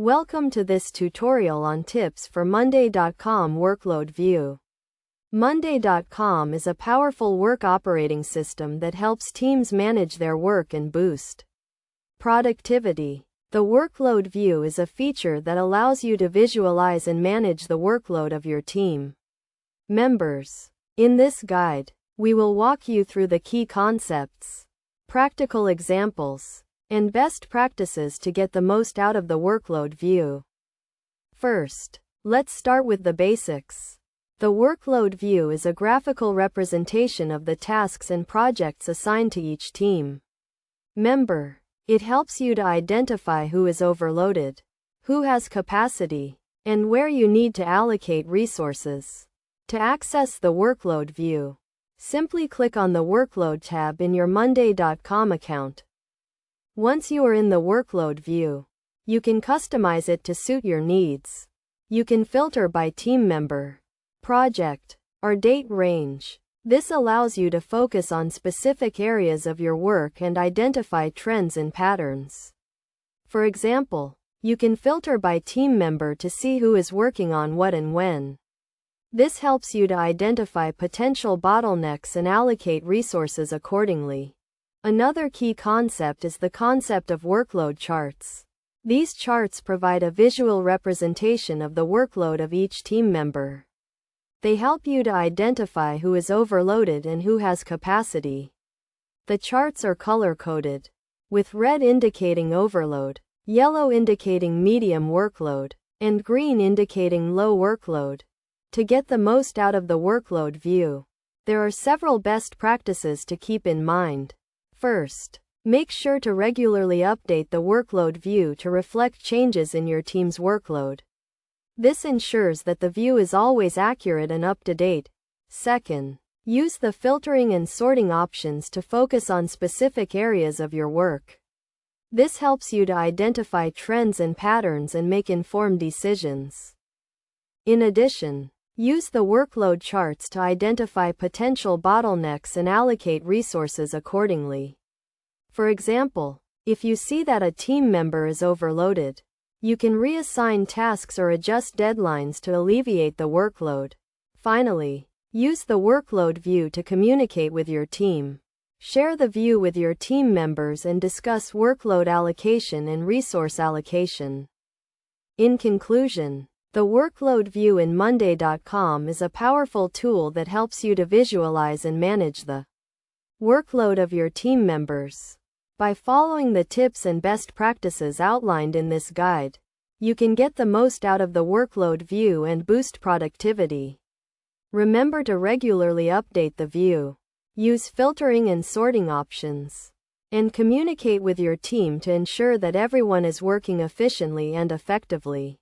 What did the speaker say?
Welcome to this tutorial on tips for Monday.com Workload View. Monday.com is a powerful work operating system that helps teams manage their work and boost productivity. The Workload View is a feature that allows you to visualize and manage the workload of your team members. In this guide, we will walk you through the key concepts, practical examples, and best practices to get the most out of the workload view. First, let's start with the basics. The workload view is a graphical representation of the tasks and projects assigned to each team member. It helps you to identify who is overloaded, who has capacity, and where you need to allocate resources. To access the workload view, simply click on the Workload tab in your Monday.com account. Once you are in the workload view, you can customize it to suit your needs. You can filter by team member, project, or date range. This allows you to focus on specific areas of your work and identify trends and patterns. For example, you can filter by team member to see who is working on what and when. This helps you to identify potential bottlenecks and allocate resources accordingly. Another key concept is the concept of workload charts. These charts provide a visual representation of the workload of each team member. They help you to identify who is overloaded and who has capacity. The charts are color-coded, with red indicating overload, yellow indicating medium workload, and green indicating low workload. To get the most out of the workload view, there are several best practices to keep in mind. First, make sure to regularly update the workload view to reflect changes in your team's workload. This ensures that the view is always accurate and up to date. Second, use the filtering and sorting options to focus on specific areas of your work. This helps you to identify trends and patterns and make informed decisions. In addition, use the workload charts to identify potential bottlenecks and allocate resources accordingly. For example, if you see that a team member is overloaded, you can reassign tasks or adjust deadlines to alleviate the workload. Finally, use the workload view to communicate with your team. Share the view with your team members and discuss workload allocation and resource allocation. In conclusion, the workload view in Monday.com is a powerful tool that helps you to visualize and manage the workload of your team members. By following the tips and best practices outlined in this guide, you can get the most out of the workload view and boost productivity. Remember to regularly update the view, use filtering and sorting options, and communicate with your team to ensure that everyone is working efficiently and effectively.